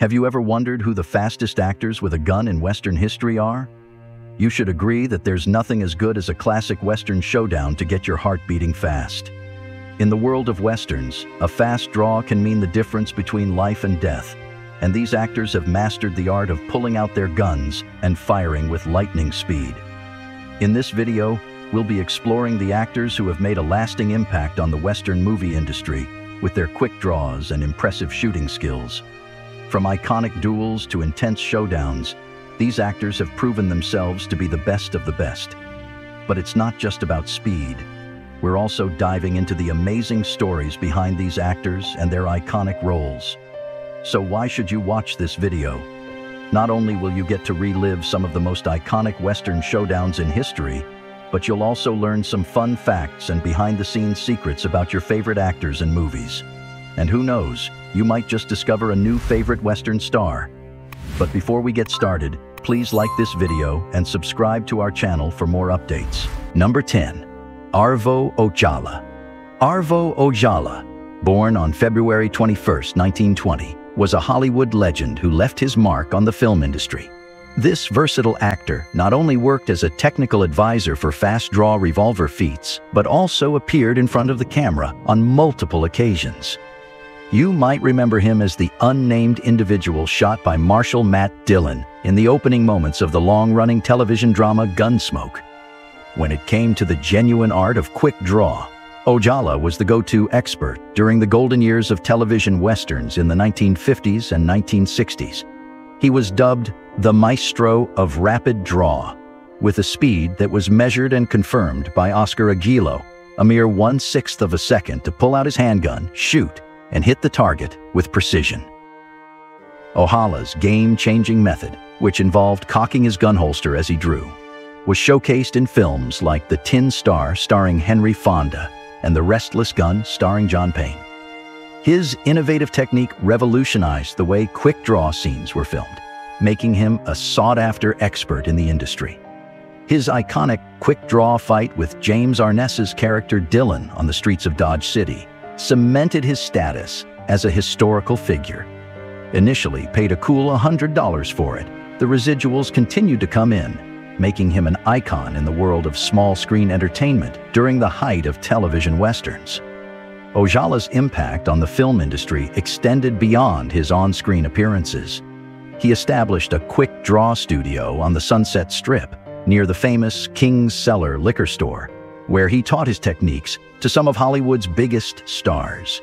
Have you ever wondered who the fastest actors with a gun in Western history are? You should agree that there's nothing as good as a classic Western showdown to get your heart beating fast. In the world of Westerns, a fast draw can mean the difference between life and death, and these actors have mastered the art of pulling out their guns and firing with lightning speed. In this video, we'll be exploring the actors who have made a lasting impact on the Western movie industry with their quick draws and impressive shooting skills. From iconic duels to intense showdowns, these actors have proven themselves to be the best of the best. But it's not just about speed. We're also diving into the amazing stories behind these actors and their iconic roles. So why should you watch this video? Not only will you get to relive some of the most iconic Western showdowns in history, but you'll also learn some fun facts and behind-the-scenes secrets about your favorite actors and movies. And who knows, you might just discover a new favorite Western star. But before we get started, please like this video and subscribe to our channel for more updates. Number 10. Arvo Ojala. Arvo Ojala, born on February 21, 1920, was a Hollywood legend who left his mark on the film industry. This versatile actor not only worked as a technical advisor for fast-draw revolver feats, but also appeared in front of the camera on multiple occasions. You might remember him as the unnamed individual shot by Marshal Matt Dillon in the opening moments of the long-running television drama Gunsmoke. When it came to the genuine art of quick draw, Ojala was the go-to expert during the golden years of television westerns in the 1950s and 1960s. He was dubbed the Maestro of Rapid Draw, with a speed that was measured and confirmed by Oscar Aguilo, a mere 1/6 of a second to pull out his handgun, shoot, and hit the target with precision. Ojala's game-changing method, which involved cocking his gun holster as he drew, was showcased in films like The Tin Star starring Henry Fonda and The Restless Gun starring John Payne. His innovative technique revolutionized the way quick draw scenes were filmed, making him a sought-after expert in the industry. His iconic quick draw fight with James Arness's character Dillon on the streets of Dodge City cemented his status as a historical figure. Initially paid a cool $100 for it, the residuals continued to come in, making him an icon in the world of small-screen entertainment during the height of television westerns. Ojala's impact on the film industry extended beyond his on-screen appearances. He established a quick draw studio on the Sunset Strip near the famous King's Cellar liquor store, where he taught his techniques to some of Hollywood's biggest stars.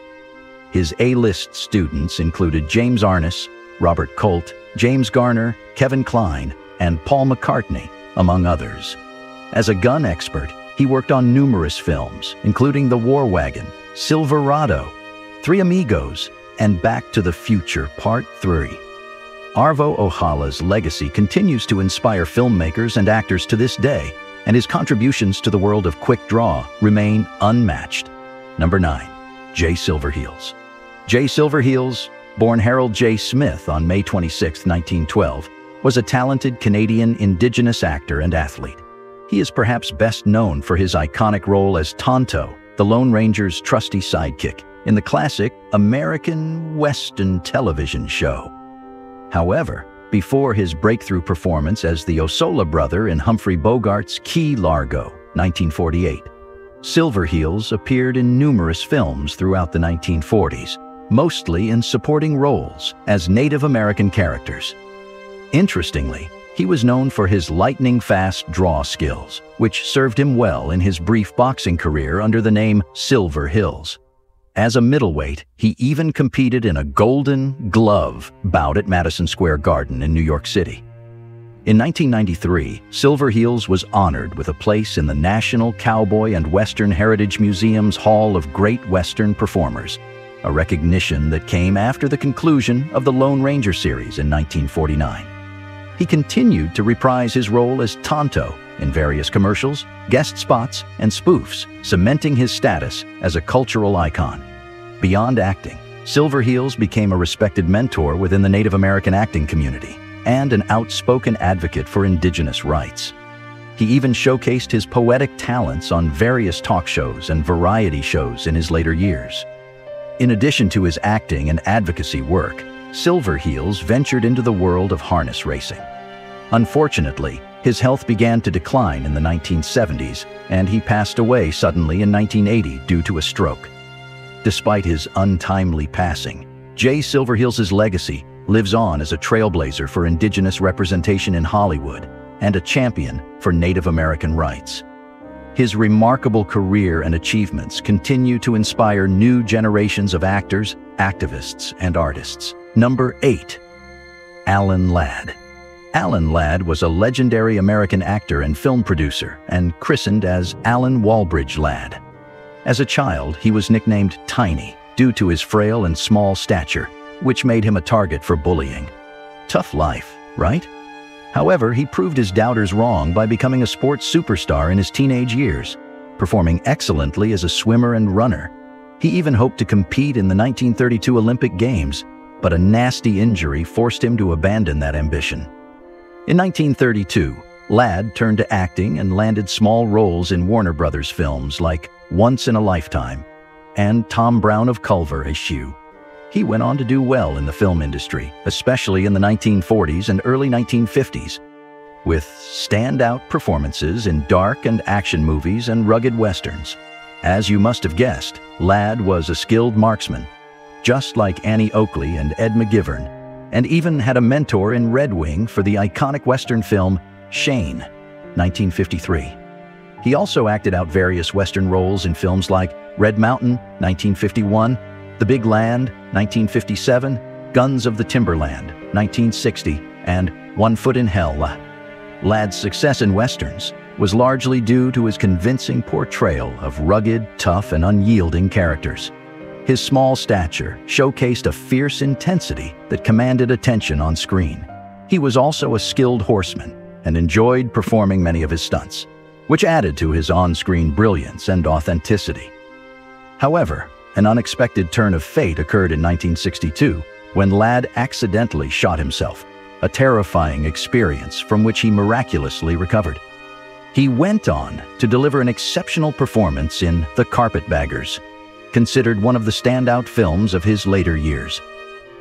His A-list students included James Arness, Robert Colt, James Garner, Kevin Kline, and Paul McCartney, among others. As a gun expert, he worked on numerous films, including The War Wagon, Silverado, Three Amigos, and Back to the Future Part 3. Arvo Ojala's legacy continues to inspire filmmakers and actors to this day, and his contributions to the world of quick draw remain unmatched. Number 9. J. Silverheels. J. Silverheels, born Harold J. Smith on May 26, 1912, was a talented Canadian Indigenous actor and athlete. He is perhaps best known for his iconic role as Tonto, the Lone Ranger's trusty sidekick, in the classic American Western television show. However, before his breakthrough performance as the Ojala brother in Humphrey Bogart's Key Largo, 1948, Silverheels appeared in numerous films throughout the 1940s, mostly in supporting roles as Native American characters. Interestingly, he was known for his lightning-fast draw skills, which served him well in his brief boxing career under the name Silverheels. As a middleweight, he even competed in a Golden Glove bout at Madison Square Garden in New York City. In 1993, Silverheels was honored with a place in the National Cowboy and Western Heritage Museum's Hall of Great Western Performers, a recognition that came after the conclusion of the Lone Ranger series in 1949. He continued to reprise his role as Tonto in various commercials, guest spots, and spoofs, cementing his status as a cultural icon. Beyond acting, Silverheels became a respected mentor within the Native American acting community and an outspoken advocate for Indigenous rights. He even showcased his poetic talents on various talk shows and variety shows in his later years. In addition to his acting and advocacy work, Silverheels ventured into the world of harness racing. Unfortunately, his health began to decline in the 1970s, and he passed away suddenly in 1980 due to a stroke. Despite his untimely passing, Jay Silverheels' legacy lives on as a trailblazer for Indigenous representation in Hollywood and a champion for Native American rights. His remarkable career and achievements continue to inspire new generations of actors, activists, and artists. Number 8. Alan Ladd. Alan Ladd was a legendary American actor and film producer and christened as Alan Walbridge Ladd. As a child, he was nicknamed Tiny due to his frail and small stature, which made him a target for bullying. Tough life, right? However, he proved his doubters wrong by becoming a sports superstar in his teenage years, performing excellently as a swimmer and runner. He even hoped to compete in the 1932 Olympic Games, but a nasty injury forced him to abandon that ambition. In 1932, Ladd turned to acting and landed small roles in Warner Brothers films like Once in a Lifetime and Tom Brown of Culver as Shoe. He went on to do well in the film industry, especially in the 1940s and early 1950s, with standout performances in dark and action movies and rugged westerns. As you must have guessed, Ladd was a skilled marksman, just like Annie Oakley and Ed McGivern, and even had a mentor in Red Wing for the iconic Western film Shane, 1953. He also acted out various Western roles in films like Red Mountain, 1951, The Big Land, 1957, Guns of the Timberland, 1960, and One Foot in Hell. Ladd's success in Westerns was largely due to his convincing portrayal of rugged, tough, and unyielding characters. His small stature showcased a fierce intensity that commanded attention on screen. He was also a skilled horseman and enjoyed performing many of his stunts, which added to his on-screen brilliance and authenticity. However, an unexpected turn of fate occurred in 1962 when Ladd accidentally shot himself, a terrifying experience from which he miraculously recovered. He went on to deliver an exceptional performance in The Carpetbaggers, considered one of the standout films of his later years.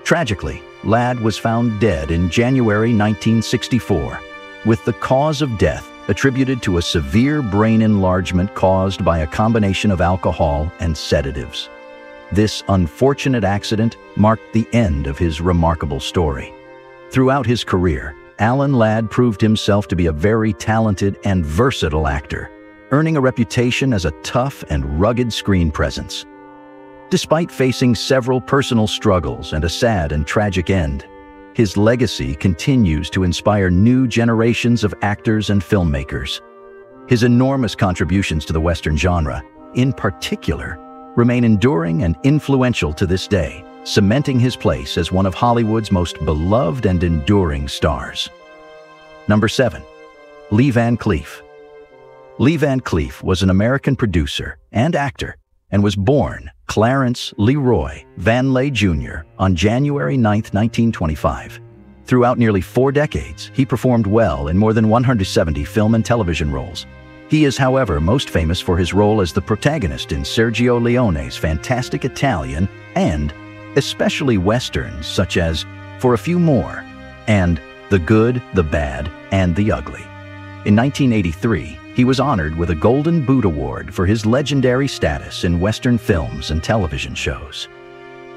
Tragically, Ladd was found dead in January 1964, with the cause of death attributed to a severe brain enlargement caused by a combination of alcohol and sedatives. This unfortunate accident marked the end of his remarkable story. Throughout his career, Alan Ladd proved himself to be a very talented and versatile actor, earning a reputation as a tough and rugged screen presence. Despite facing several personal struggles and a sad and tragic end, his legacy continues to inspire new generations of actors and filmmakers. His enormous contributions to the Western genre, in particular, remain enduring and influential to this day, cementing his place as one of Hollywood's most beloved and enduring stars. Number 7. Lee Van Cleef. Lee Van Cleef was an American producer and actor and was born Clarence Leroy Van Lay Jr. on January 9, 1925. Throughout nearly 4 decades, he performed well in more than 170 film and television roles. He is, however, most famous for his role as the protagonist in Sergio Leone's fantastic Italian and especially Westerns such as For a Few More and The Good, the Bad, and the Ugly. In 1983, he was honored with a Golden Boot Award for his legendary status in Western films and television shows.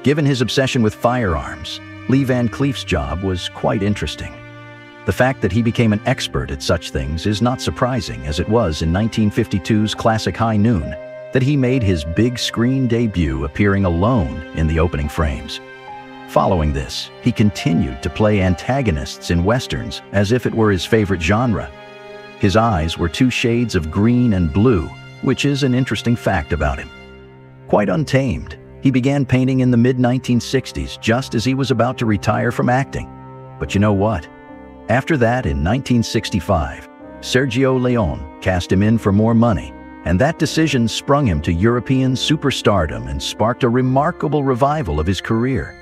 Given his obsession with firearms, Lee Van Cleef's job was quite interesting. The fact that he became an expert at such things is not surprising, as it was in 1952's classic High Noon that he made his big screen debut appearing alone in the opening frames. Following this, he continued to play antagonists in Westerns as if it were his favorite genre. His eyes were 2 shades of green and blue, which is an interesting fact about him. Quite untamed, he began painting in the mid-1960s just as he was about to retire from acting. But you know what? After that, in 1965, Sergio Leone cast him in for more money, and that decision sprung him to European superstardom and sparked a remarkable revival of his career.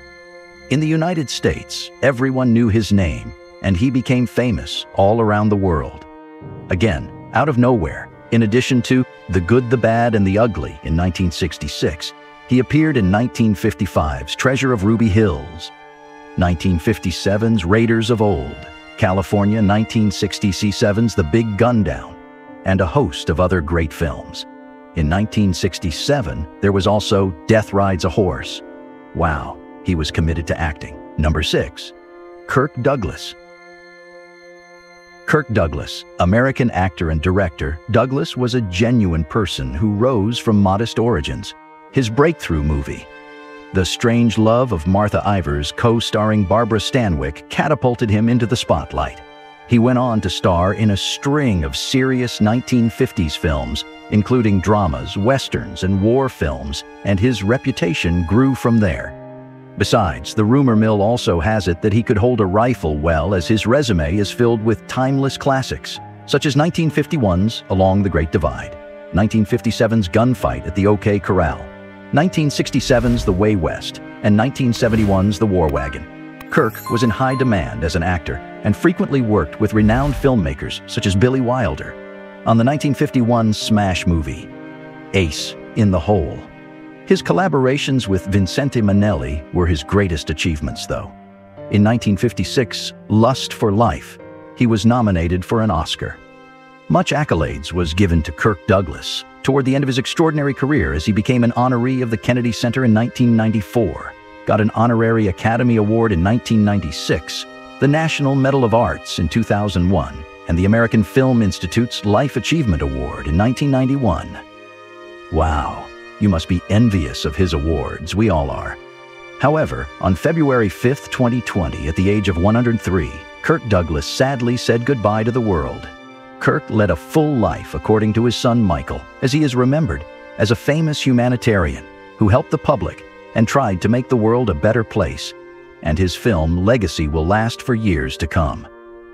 In the United States, everyone knew his name, and he became famous all around the world. Again, out of nowhere, in addition to The Good, the Bad, and the Ugly in 1966, he appeared in 1955's Treasure of Ruby Hills. 1957's Raiders of Old, California 1960 C7's The Big Gun Down, and a host of other great films. In 1967, there was also Death Rides a Horse. Wow, he was committed to acting. Number 6. Kirk Douglas. Kirk Douglas, American actor and director, Douglas was a genuine person who rose from modest origins. His breakthrough movie, The Strange Love of Martha Ivers, co-starring Barbara Stanwyck, catapulted him into the spotlight. He went on to star in a string of serious 1950s films, including dramas, westerns, and war films, and his reputation grew from there. Besides, the rumor mill also has it that he could hold a rifle well, as his resume is filled with timeless classics, such as 1951's Along the Great Divide, 1957's Gunfight at the OK Corral, 1967's The Way West, and 1971's The War Wagon. Kirk was in high demand as an actor and frequently worked with renowned filmmakers such as Billy Wilder on the 1951 smash movie, Ace in the Hole. His collaborations with Vincente Minnelli were his greatest achievements, though. In 1956's Lust for Life, he was nominated for an Oscar. Much accolades was given to Kirk Douglas toward the end of his extraordinary career, as he became an honoree of the Kennedy Center in 1994, got an honorary Academy Award in 1996, the National Medal of Arts in 2001, and the American Film Institute's Life Achievement Award in 1991. Wow. You must be envious of his awards. We all are. However, on February 5, 2020, at the age of 103, Kirk Douglas sadly said goodbye to the world. Kirk led a full life, according to his son Michael, as he is remembered as a famous humanitarian who helped the public and tried to make the world a better place, and his film legacy will last for years to come.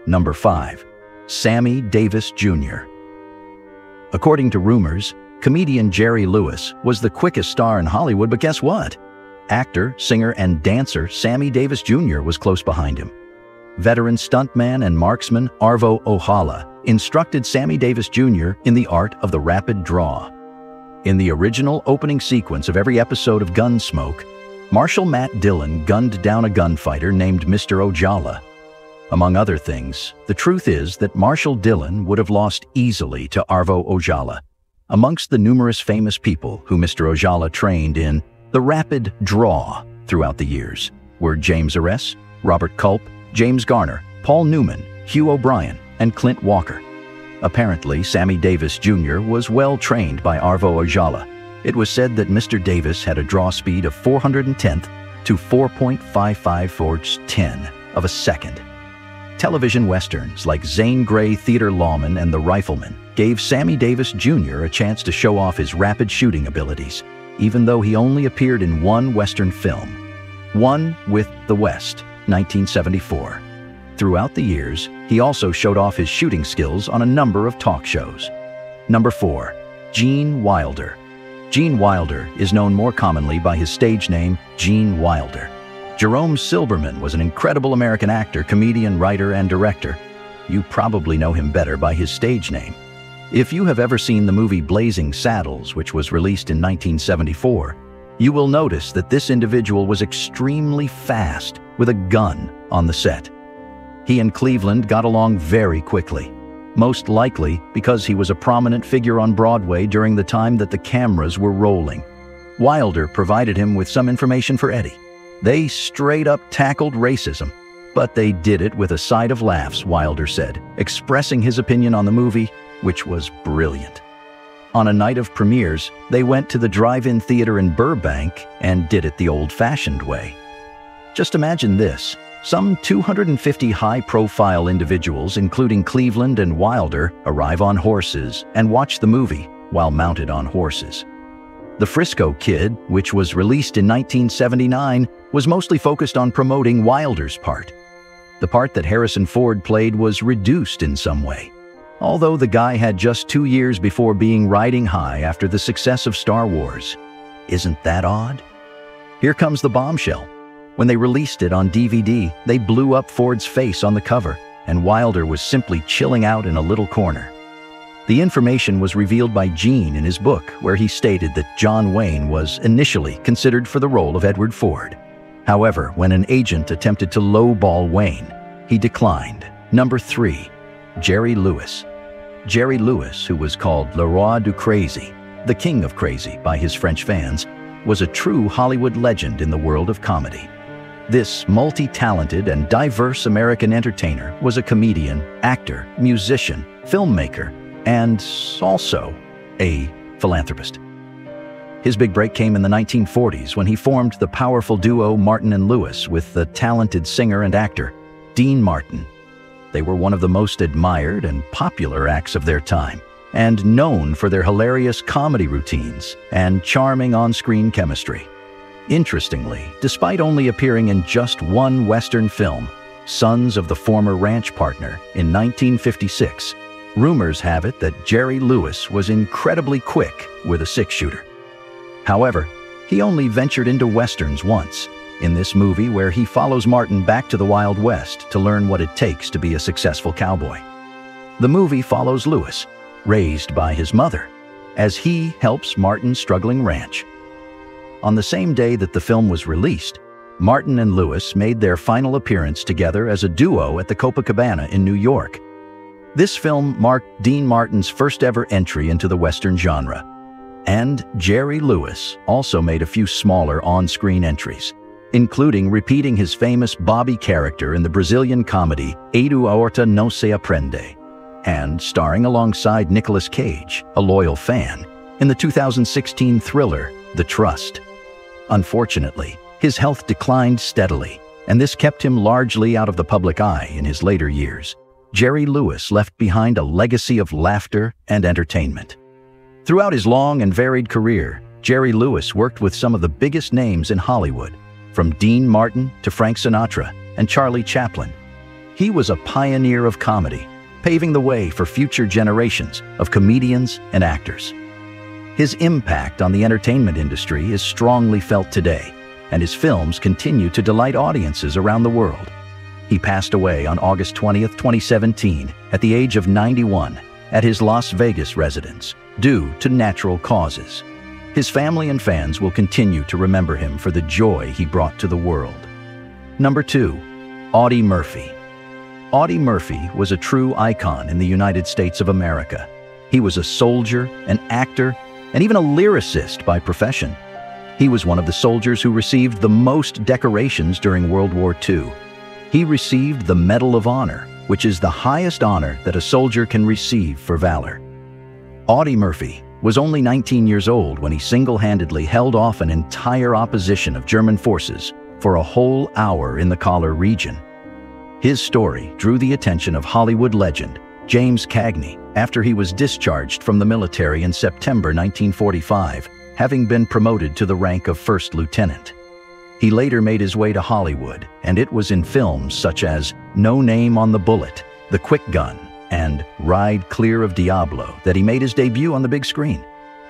Number 5. Sammy Davis Jr. According to rumors, comedian Jerry Lewis was the quickest star in Hollywood, but guess what? Actor, singer, and dancer Sammy Davis Jr. was close behind him. Veteran stuntman and marksman Arvo Ojala instructed Sammy Davis Jr. in the art of the rapid draw. In the original opening sequence of every episode of Gunsmoke, Marshal Matt Dillon gunned down a gunfighter named Mr. Ojala. Among other things, the truth is that Marshal Dillon would have lost easily to Arvo Ojala. Amongst the numerous famous people who Mr. Ojala trained in the rapid draw throughout the years were James Aress, Robert Culp, James Garner, Paul Newman, Hugh O'Brien, and Clint Walker. Apparently, Sammy Davis Jr. was well trained by Arvo Ojala. It was said that Mr. Davis had a draw speed of 4/110th to 4.55/10 of a second. Television westerns like Zane Grey, Theater Lawman, and The Rifleman gave Sammy Davis Jr. a chance to show off his rapid shooting abilities, even though he only appeared in one Western film, One with the West, 1974. Throughout the years, he also showed off his shooting skills on a number of talk shows. Number 4. Gene Wilder. Gene Wilder is known more commonly by his stage name, Gene Wilder. Jerome Silberman was an incredible American actor, comedian, writer, and director. You probably know him better by his stage name. If you have ever seen the movie Blazing Saddles, which was released in 1974, you will notice that this individual was extremely fast with a gun on the set. He and Cleveland got along very quickly, most likely because he was a prominent figure on Broadway during the time that the cameras were rolling. Wilder provided him with some information for Eddie. They straight up tackled racism, but they did it with a side of laughs, Wilder said, expressing his opinion on the movie, which was brilliant. On a night of premieres, they went to the drive-in theater in Burbank and did it the old-fashioned way. Just imagine this. Some 250 high-profile individuals, including Cleveland and Wilder, arrive on horses and watch the movie while mounted on horses. The Frisco Kid, which was released in 1979, was mostly focused on promoting Wilder's part. The part that Harrison Ford played was reduced in some way, although the guy had just 2 years before being riding high after the success of Star Wars. Isn't that odd? Here comes the bombshell. When they released it on DVD, they blew up Ford's face on the cover, and Wilder was simply chilling out in a little corner. The information was revealed by Gene in his book, where he stated that John Wayne was initially considered for the role of Edward Ford. However, when an agent attempted to lowball Wayne, he declined. Number 3. Jerry Lewis. Jerry Lewis, who was called Le Roi du Crazy, the King of Crazy by his French fans, was a true Hollywood legend in the world of comedy. This multi-talented and diverse American entertainer was a comedian, actor, musician, filmmaker, and also a philanthropist. His big break came in the 1940s when he formed the powerful duo Martin and Lewis with the talented singer and actor Dean Martin. They were one of the most admired and popular acts of their time, and known for their hilarious comedy routines and charming on-screen chemistry. Interestingly, despite only appearing in just one Western film, Sons of the Former Ranch Partner, in 1956, rumors have it that Jerry Lewis was incredibly quick with a six-shooter. However, he only ventured into Westerns once, in this movie where he follows Martin back to the Wild West to learn what it takes to be a successful cowboy. The movie follows Lewis, raised by his mother, as he helps Martin's struggling ranch. On the same day that the film was released, Martin and Lewis made their final appearance together as a duo at the Copacabana in New York. This film marked Dean Martin's first ever entry into the Western genre. And Jerry Lewis also made a few smaller on-screen entries, including repeating his famous Bobby character in the Brazilian comedy Edu a Horta Não Se Aprende, and starring alongside Nicolas Cage, a loyal fan, in the 2016 thriller The Trust. Unfortunately, his health declined steadily, and this kept him largely out of the public eye in his later years. Jerry Lewis left behind a legacy of laughter and entertainment. Throughout his long and varied career, Jerry Lewis worked with some of the biggest names in Hollywood, from Dean Martin to Frank Sinatra and Charlie Chaplin. He was a pioneer of comedy, paving the way for future generations of comedians and actors. His impact on the entertainment industry is strongly felt today, and his films continue to delight audiences around the world. He passed away on August 20th, 2017, at the age of 91, at his Las Vegas residence, due to natural causes. His family and fans will continue to remember him for the joy he brought to the world. Number 2. Audie Murphy. Audie Murphy was a true icon in the United States of America. He was a soldier, an actor, and even a lyricist by profession. He was one of the soldiers who received the most decorations during World War II. He received the Medal of Honor, which is the highest honor that a soldier can receive for valor. Audie Murphy was only 19 years old when he single-handedly held off an entire opposition of German forces for a whole hour in the Collar region. His story drew the attention of Hollywood legend James Cagney after he was discharged from the military in September 1945, having been promoted to the rank of first lieutenant. He later made his way to Hollywood, and it was in films such as No Name on the Bullet, The Quick Gun, and Ride Clear of Diablo that he made his debut on the big screen.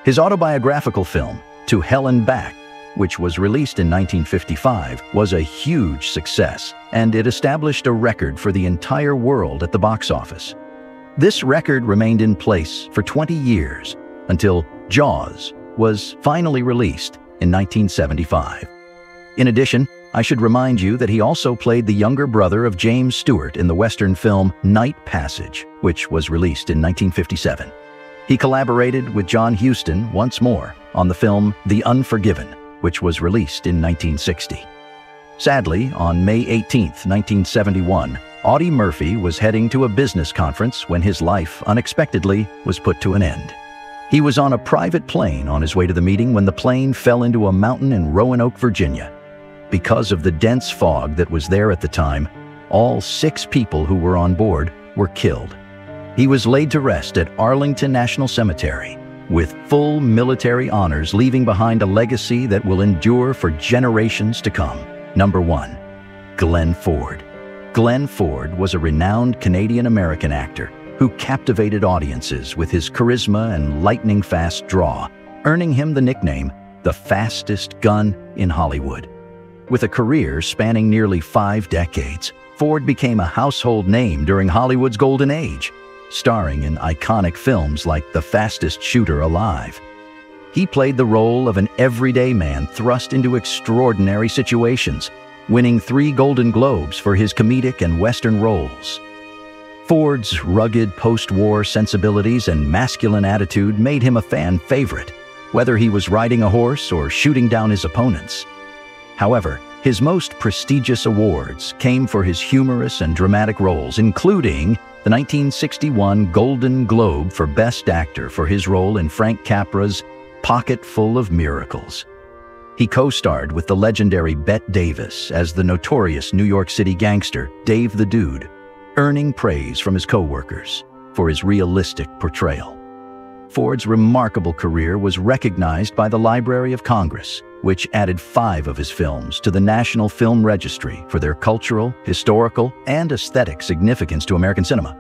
His autobiographical film, To Hell and Back, which was released in 1955, was a huge success, and it established a record for the entire world at the box office. This record remained in place for 20 years, until Jaws was finally released in 1975. In addition, I should remind you that he also played the younger brother of James Stewart in the Western film Night Passage, which was released in 1957. He collaborated with John Huston once more on the film The Unforgiven, which was released in 1960. Sadly, on May 18, 1971, Audie Murphy was heading to a business conference when his life unexpectedly was put to an end. He was on a private plane on his way to the meeting when the plane fell into a mountain in Roanoke, Virginia. Because of the dense fog that was there at the time, all 6 people who were on board were killed. He was laid to rest at Arlington National Cemetery, with full military honors, leaving behind a legacy that will endure for generations to come. Number 1. Glenn Ford. Glenn Ford was a renowned Canadian-American actor who captivated audiences with his charisma and lightning-fast draw, earning him the nickname, the fastest gun in Hollywood. With a career spanning nearly 5 decades, Ford became a household name during Hollywood's golden age, starring in iconic films like The Fastest Shooter Alive. He played the role of an everyday man thrust into extraordinary situations, winning 3 Golden Globes for his comedic and Western roles. Ford's rugged post-war sensibilities and masculine attitude made him a fan favorite, whether he was riding a horse or shooting down his opponents. However, his most prestigious awards came for his humorous and dramatic roles, including the 1961 Golden Globe for Best Actor for his role in Frank Capra's Pocket Full of Miracles. He co-starred with the legendary Bette Davis as the notorious New York City gangster Dave the Dude, earning praise from his co-workers for his realistic portrayal. Ford's remarkable career was recognized by the Library of Congress, which added 5 of his films to the National Film Registry for their cultural, historical, and aesthetic significance to American cinema.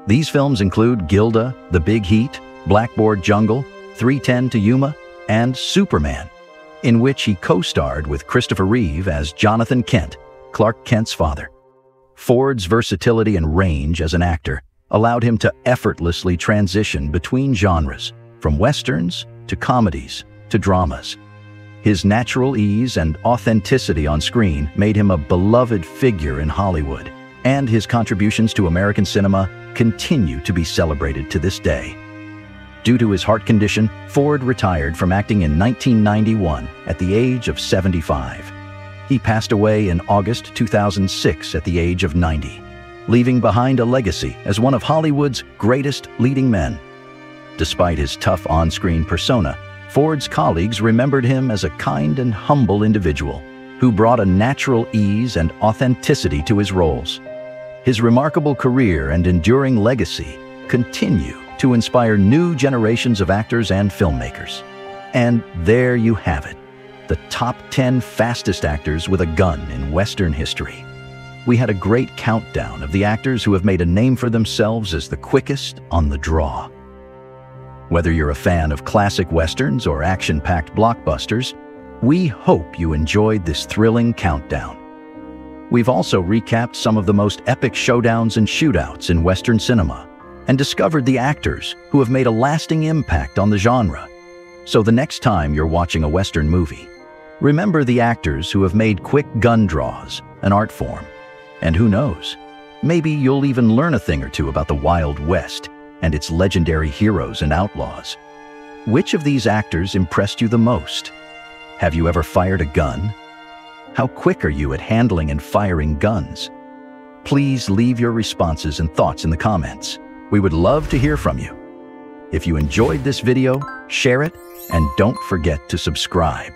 These films include Gilda, The Big Heat, Blackboard Jungle, 3:10 to Yuma, and Superman, in which he co-starred with Christopher Reeve as Jonathan Kent, Clark Kent's father. Ford's versatility and range as an actor allowed him to effortlessly transition between genres, from westerns to comedies to dramas. His natural ease and authenticity on screen made him a beloved figure in Hollywood, and his contributions to American cinema continue to be celebrated to this day. Due to his heart condition, Ford retired from acting in 1991 at the age of 75. He passed away in August 2006 at the age of 90, leaving behind a legacy as one of Hollywood's greatest leading men. Despite his tough on-screen persona, Ford's colleagues remembered him as a kind and humble individual who brought a natural ease and authenticity to his roles. His remarkable career and enduring legacy continue to inspire new generations of actors and filmmakers. And there you have it, the top 10 fastest actors with a gun in Western history. We had a great countdown of the actors who have made a name for themselves as the quickest on the draw. Whether you're a fan of classic Westerns or action-packed blockbusters, we hope you enjoyed this thrilling countdown. We've also recapped some of the most epic showdowns and shootouts in Western cinema and discovered the actors who have made a lasting impact on the genre. So the next time you're watching a Western movie, remember the actors who have made quick gun draws an art form. And who knows, maybe you'll even learn a thing or two about the Wild West and its legendary heroes and outlaws. Which of these actors impressed you the most? Have you ever fired a gun? How quick are you at handling and firing guns? Please leave your responses and thoughts in the comments. We would love to hear from you. If you enjoyed this video, share it, and don't forget to subscribe.